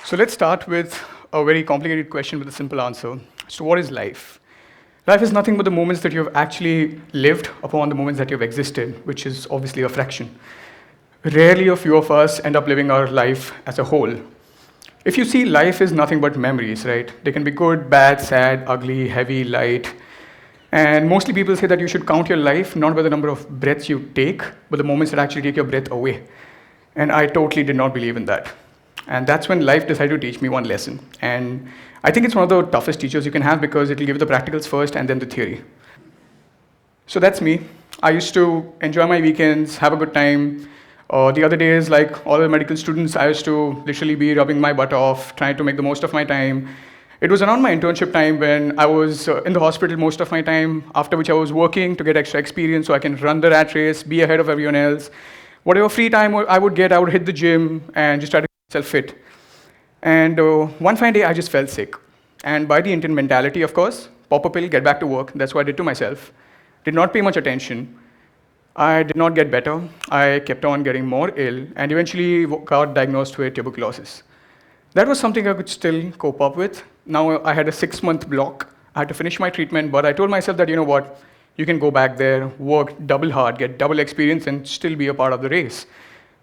So let's start with a very complicated question with a simple answer. So what is life? Life is nothing but the moments that you have actually lived upon the moments that you have existed, which is obviously a fraction. Rarely a few of us end up living our life as a whole. If you see, life is nothing but memories, right? They can be good, bad, sad, ugly, heavy, light. And mostly people say that you should count your life not by the number of breaths you take, but the moments that actually take your breath away. And I totally did not believe in that. And that's when life decided to teach me one lesson. And I think it's one of the toughest teachers you can have because it'll give you the practicals first and then the theory. So that's me. I used to enjoy my weekends, have a good time. The other days, like all the medical students, I used to literally be rubbing my butt off, trying to make the most of my time. It was around my internship time when I was in the hospital most of my time, after which I was working to get extra experience so I can run the rat race, be ahead of everyone else. Whatever free time I would get, I would hit the gym and just try to keep myself fit. And one fine day, I just felt sick. And by the Indian mentality, of course, pop a pill, get back to work. That's what I did to myself. Did not pay much attention. I did not get better. I kept on getting more ill and eventually got diagnosed with tuberculosis. That was something I could still cope up with. Now I had a 6-month block. I had to finish my treatment, but I told myself that, you know what, you can go back there, work double hard, get double experience, and still be a part of the race.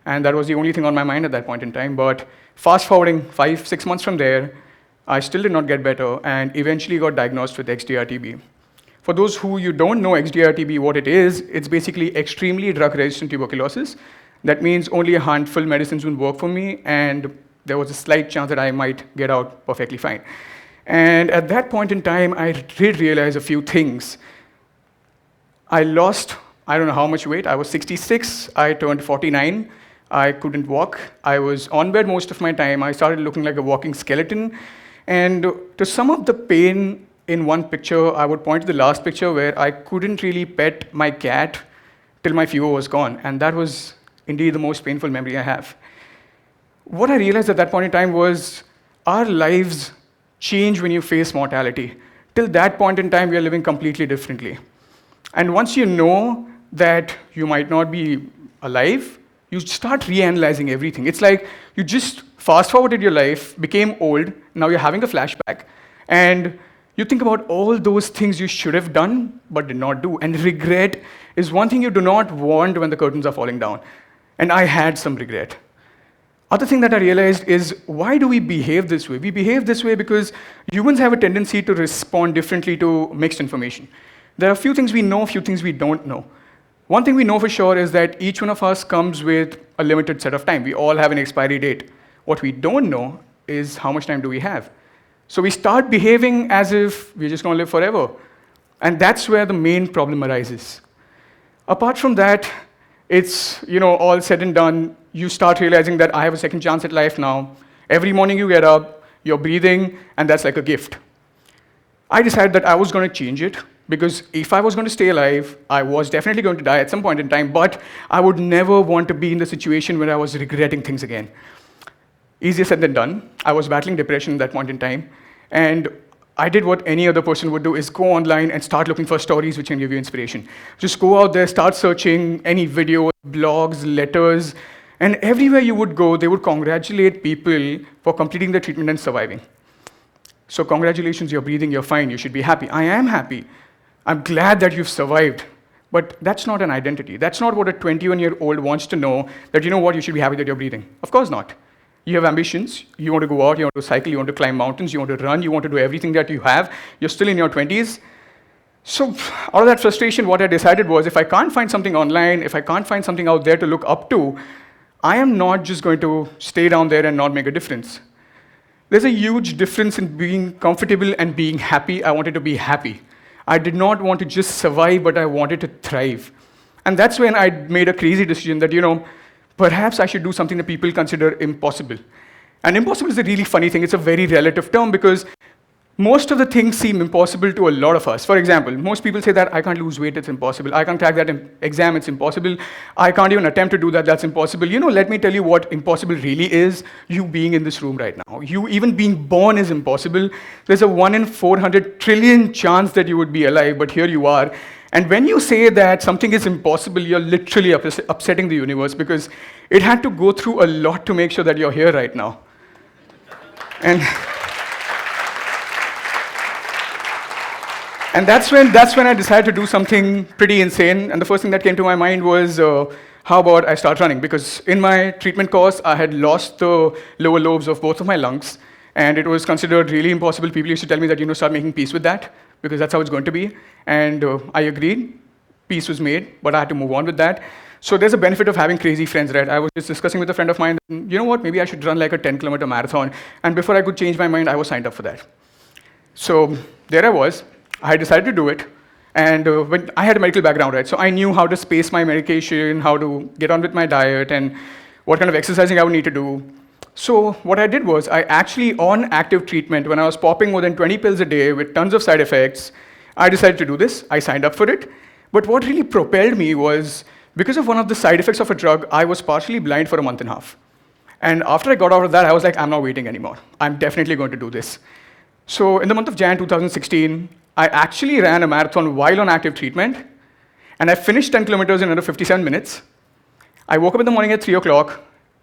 And that was the only thing on my mind at that point in time. But fast forwarding 5-6 months from there, I still did not get better and eventually got diagnosed with XDR TB. For those who you don't know XDR TB, what it is, it's basically extremely drug-resistant tuberculosis. That means only a handful of medicines will work for me, and there was a slight chance that I might get out perfectly fine. And at that point in time, I did realize a few things. I lost, I don't know how much weight. I was 66, I turned 49. I couldn't walk. I was on bed most of my time. I started looking like a walking skeleton. And to sum up the pain in one picture, I would point to the last picture where I couldn't really pet my cat till my fever was gone. And that was indeed the most painful memory I have. What I realized at that point in time was our lives change when you face mortality. Till that point in time, we are living completely differently. And once you know that you might not be alive, you start reanalyzing everything. It's like you just fast-forwarded your life, became old, now you're having a flashback, and you think about all those things you should have done but did not do. And regret is one thing you do not want when the curtains are falling down. And I had some regret. Other thing that I realized is, why do we behave this way? We behave this way because humans have a tendency to respond differently to mixed information. There are a few things we know, a few things we don't know. One thing we know for sure is that each one of us comes with a limited set of time. We all have an expiry date. What we don't know is how much time do we have. So we start behaving as if we're just going to live forever. And that's where the main problem arises. Apart from that, it's all said and done. You start realizing that I have a second chance at life now. Every morning you get up, you're breathing, and that's like a gift. I decided that I was going to change it. Because if I was going to stay alive, I was definitely going to die at some point in time, but I would never want to be in the situation where I was regretting things again. Easier said than done. I was battling depression at that point in time, and I did what any other person would do, is go online and start looking for stories which can give you inspiration. Just go out there, start searching any videos, blogs, letters, and everywhere you would go, they would congratulate people for completing their treatment and surviving. So congratulations, you're breathing, you're fine, you should be happy. I am happy. I'm glad that you've survived, but that's not an identity. That's not what a 21-year-old wants to know, that you know what, you should be happy that you're breathing. Of course not. You have ambitions, you want to go out, you want to cycle, you want to climb mountains, you want to run, you want to do everything that you have. You're still in your 20s. So out of that frustration, what I decided was, if I can't find something online, if I can't find something out there to look up to, I am not just going to stay down there and not make a difference. There's a huge difference in being comfortable and being happy. I wanted to be happy. I did not want to just survive, but I wanted to thrive. And that's when I made a crazy decision that, perhaps I should do something that people consider impossible. And impossible is a really funny thing. It's a very relative term because most of the things seem impossible to a lot of us. For example, most people say that I can't lose weight, it's impossible. I can't crack that exam, it's impossible. I can't even attempt to do that, that's impossible. Let me tell you what impossible really is. You being in this room right now. You even being born is impossible. There's a 1 in 400 trillion chance that you would be alive, but here you are. And when you say that something is impossible, you're literally upsetting the universe because it had to go through a lot to make sure that you're here right now. And, and that's when I decided to do something pretty insane. And the first thing that came to my mind was, how about I start running? Because in my treatment course, I had lost the lower lobes of both of my lungs, and it was considered really impossible. People used to tell me that, start making peace with that, because that's how it's going to be. And I agreed. Peace was made, but I had to move on with that. So there's a benefit of having crazy friends, right? I was just discussing with a friend of mine, you know what, maybe I should run like a 10-kilometer marathon. And before I could change my mind, I was signed up for that. So there I was. I decided to do it. And when I had a medical background, right? So I knew how to space my medication, how to get on with my diet, and what kind of exercising I would need to do. So what I did was, I actually, on active treatment, when I was popping more than 20 pills a day with tons of side effects, I decided to do this. I signed up for it. But what really propelled me was, because of one of the side effects of a drug, I was partially blind for a month and a half. And after I got out of that, I was like, I'm not waiting anymore. I'm definitely going to do this. So in the month of Jan 2016, I actually ran a marathon while on active treatment, and I finished 10 kilometers in under 57 minutes. I woke up in the morning at 3 o'clock,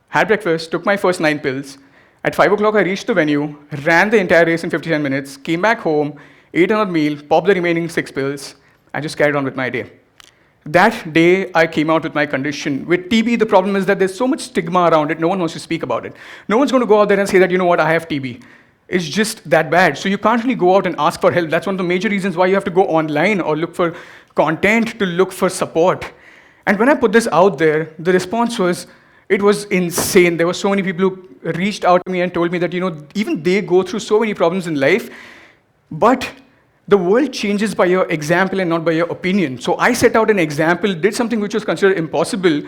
had breakfast, took my first 9 pills. At 5 o'clock, I reached the venue, ran the entire race in 57 minutes, came back home, ate another meal, popped the remaining 6 pills, and just carried on with my day. That day, I came out with my condition. With TB, the problem is that there's so much stigma around it, no one wants to speak about it. No one's going to go out there and say that, you know what, I have TB. It's just that bad. So you can't really go out and ask for help. That's one of the major reasons why you have to go online or look for content to look for support. And when I put this out there, the response was, it was insane. There were so many people who reached out to me and told me that, even they go through so many problems in life, but the world changes by your example and not by your opinion. So I set out an example, did something which was considered impossible,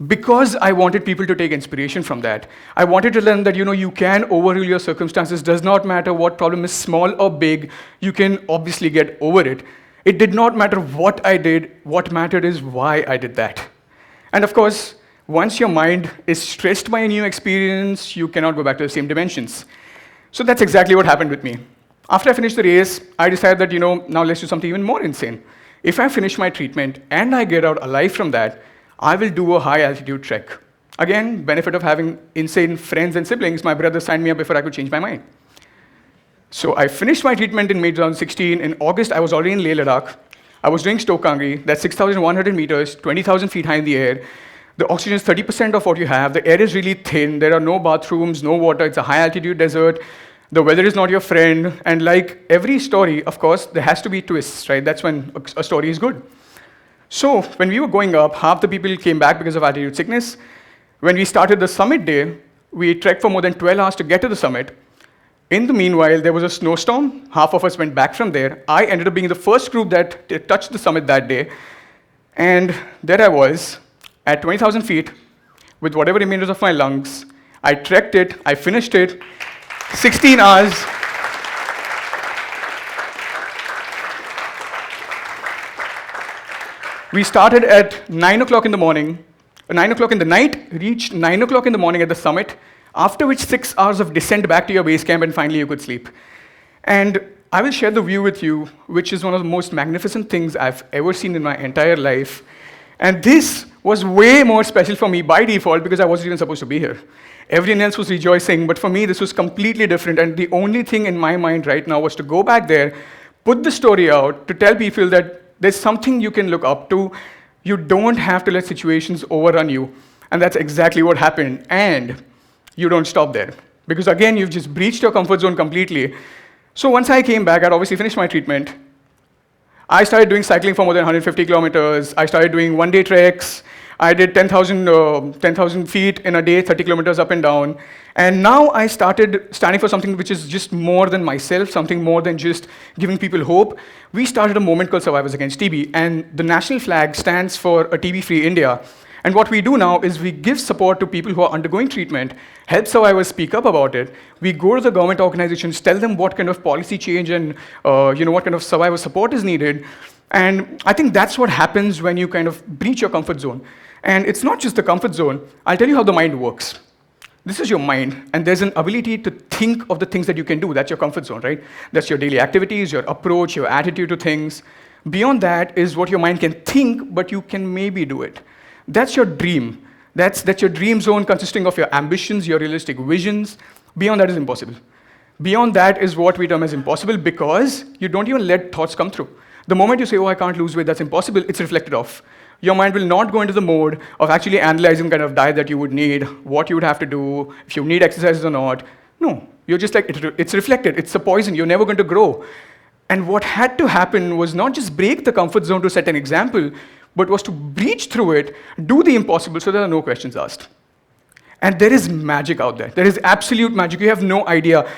because I wanted people to take inspiration from that. I wanted to learn that, you can overrule your circumstances. Does not matter what problem is small or big, you can obviously get over it. It did not matter what I did, what mattered is why I did that. And of course, once your mind is stressed by a new experience, you cannot go back to the same dimensions. So that's exactly what happened with me. After I finished the race, I decided that, now let's do something even more insane. If I finish my treatment and I get out alive from that, I will do a high-altitude trek. Again, benefit of having insane friends and siblings. My brother signed me up before I could change my mind. So I finished my treatment in May 2016. In August, I was already in Leh Ladakh. I was doing Stoke-Kangri. That's 6,100 meters, 20,000 feet high in the air. The oxygen is 30% of what you have. The air is really thin. There are no bathrooms, no water. It's a high-altitude desert. The weather is not your friend. And like every story, of course, there has to be twists, right? That's when a story is good. So when we were going up, half the people came back because of altitude sickness. When we started the summit day, we trekked for more than 12 hours to get to the summit. In the meanwhile, there was a snowstorm. Half of us went back from there. I ended up being the first group that touched the summit that day. And there I was, at 20,000 feet, with whatever remainders of my lungs. I trekked it, I finished it, 16 hours. We started at 9 o'clock in the morning, 9 o'clock in the night, reached 9 o'clock in the morning at the summit, after which 6 hours of descent back to your base camp, and finally you could sleep. And I will share the view with you, which is one of the most magnificent things I've ever seen in my entire life. And this was way more special for me by default because I wasn't even supposed to be here. Everyone else was rejoicing, but for me this was completely different. And the only thing in my mind right now was to go back there, put the story out, to tell people that there's something you can look up to. You don't have to let situations overrun you. And that's exactly what happened. And you don't stop there. Because again, you've just breached your comfort zone completely. So once I came back, I'd obviously finished my treatment. I started doing cycling for more than 150 kilometers. I started doing one-day treks. I did 10,000 feet in a day, 30 kilometers up and down. And now I started standing for something which is just more than myself, something more than just giving people hope. We started a movement called Survivors Against TB, and the national flag stands for a TB-free India. And what we do now is we give support to people who are undergoing treatment, help survivors speak up about it. We go to the government organizations, tell them what kind of policy change and what kind of survivor support is needed. And I think that's what happens when you kind of breach your comfort zone. And it's not just the comfort zone. I'll tell you how the mind works. This is your mind, and there's an ability to think of the things that you can do. That's your comfort zone, right? That's your daily activities, your approach, your attitude to things. Beyond that is what your mind can think, but you can maybe do it. That's your dream. That's your dream zone consisting of your ambitions, your realistic visions, Beyond that is impossible. Beyond that is what we term as impossible because you don't even let thoughts come through. The moment you say, oh, I can't lose weight, that's impossible, it's reflected off. Your mind will not go into the mode of actually analyzing the kind of diet that you would need, what you would have to do, if you need exercises or not. No, you're just like, it's reflected, it's a poison, you're never going to grow. And what had to happen was not just break the comfort zone to set an example, but was to breach through it, do the impossible so there are no questions asked. And there is magic out there. There is absolute magic. You have no idea.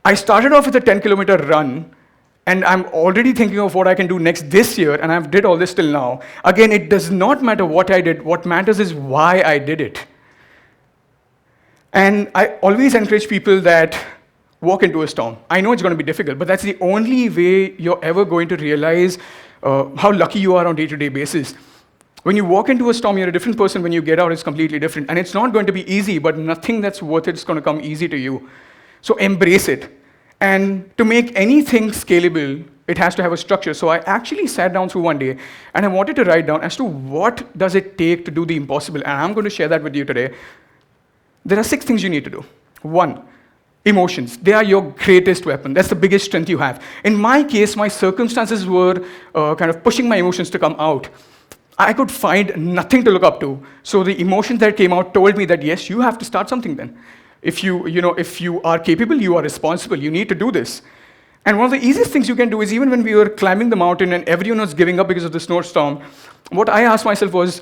I started off with a 10-kilometer run, and I'm already thinking of what I can do next this year, and I've did all this till now. Again, it does not matter what I did. What matters is why I did it. And I always encourage people that walk into a storm. I know it's going to be difficult, but that's the only way you're ever going to realize how lucky you are on a day-to-day basis. When you walk into a storm, you're a different person. When you get out, it's completely different. And it's not going to be easy, but nothing that's worth it is going to come easy to you. So embrace it. And to make anything scalable, it has to have a structure. So I actually sat down through one day, and I wanted to write down as to what does it take to do the impossible. And I'm going to share that with you today. There are 6 things you need to do. 1, emotions. They are your greatest weapon. That's the biggest strength you have. In my case, my circumstances were kind of pushing my emotions to come out. I could find nothing to look up to. So the emotions that came out told me that, yes, you have to start something then. If you are capable, you are responsible. You need to do this. And one of the easiest things you can do is even when we were climbing the mountain and everyone was giving up because of the snowstorm, what I asked myself was,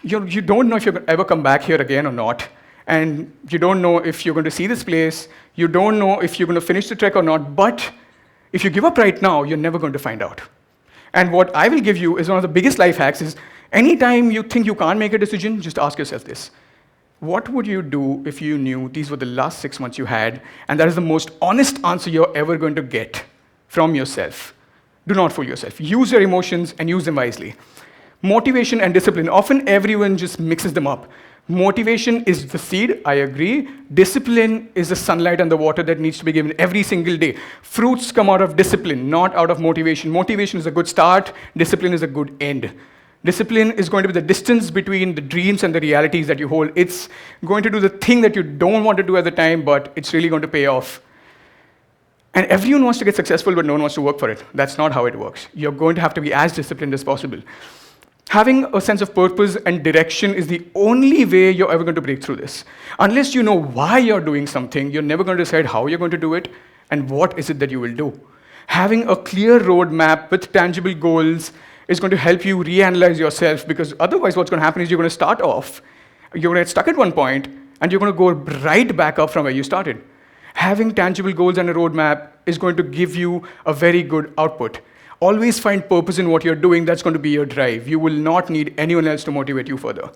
you don't know if you're going to ever come back here again or not. And you don't know if you're going to see this place. You don't know if you're going to finish the trek or not. But if you give up right now, you're never going to find out. And what I will give you is one of the biggest life hacks is anytime you think you can't make a decision, just ask yourself this. What would you do if you knew these were the last 6 months you had, and that is the most honest answer you're ever going to get from yourself? Do not fool yourself. Use your emotions and use them wisely. Motivation and discipline. Often everyone just mixes them up. Motivation is the seed, I agree. Discipline is the sunlight and the water that needs to be given every single day. Fruits come out of discipline, not out of motivation. Motivation is a good start, discipline is a good end. Discipline is going to be the distance between the dreams and the realities that you hold. It's going to do the thing that you don't want to do at the time, but it's really going to pay off. And everyone wants to get successful, but no one wants to work for it. That's not how it works. You're going to have to be as disciplined as possible. Having a sense of purpose and direction is the only way you're ever going to break through this. Unless you know why you're doing something, you're never going to decide how you're going to do it and what is it that you will do. Having a clear roadmap with tangible goals is going to help you reanalyze yourself, because otherwise what's going to happen is you're going to start off, you're going to get stuck at one point, and you're going to go right back up from where you started. Having tangible goals and a roadmap is going to give you a very good output. Always find purpose in what you're doing. That's going to be your drive. You will not need anyone else to motivate you further.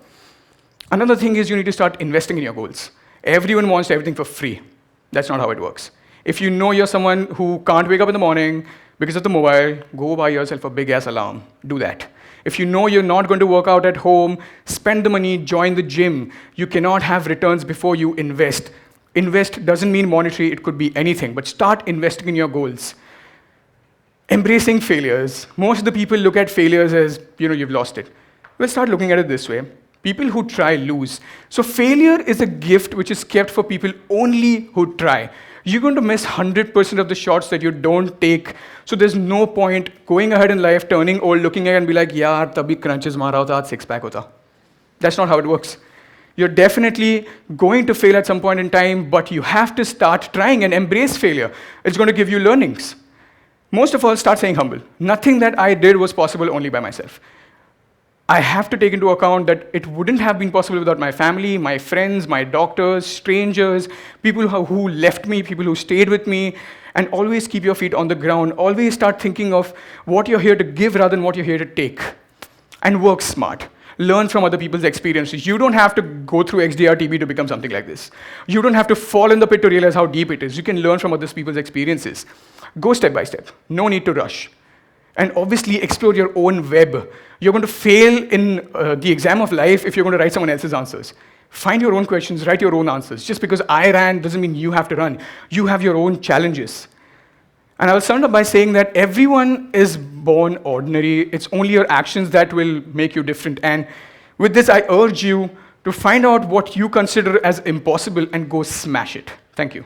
Another thing is you need to start investing in your goals. Everyone wants everything for free. That's not how it works. If you know you're someone who can't wake up in the morning because of the mobile, go buy yourself a big-ass alarm. Do that. If you know you're not going to work out at home, spend the money, join the gym. You cannot have returns before you invest. Invest doesn't mean monetary. It could be anything. But start investing in your goals. Embracing failures. Most of the people look at failures as, you've lost it. We'll start looking at it this way. People who try lose. So failure is a gift which is kept for people only who try. You're going to miss 100% of the shots that you don't take. So there's no point going ahead in life, turning old, looking at it and be like, yaar, tabhi crunches mara hota, aaj six-pack hota. That's not how it works. You're definitely going to fail at some point in time, but you have to start trying and embrace failure. It's going to give you learnings. Most of all, start staying humble. Nothing that I did was possible only by myself. I have to take into account that it wouldn't have been possible without my family, my friends, my doctors, strangers, people who left me, people who stayed with me, and always keep your feet on the ground. Always start thinking of what you're here to give rather than what you're here to take. And work smart. Learn from other people's experiences. You don't have to go through XDR TB to become something like this. You don't have to fall in the pit to realize how deep it is. You can learn from other people's experiences. Go step by step. No need to rush. And obviously, explore your own web. You're going to fail in the exam of life if you're going to write someone else's answers. Find your own questions, write your own answers. Just because I ran doesn't mean you have to run. You have your own challenges. And I'll sum up by saying that everyone is born ordinary. It's only your actions that will make you different. And with this, I urge you to find out what you consider as impossible and go smash it. Thank you.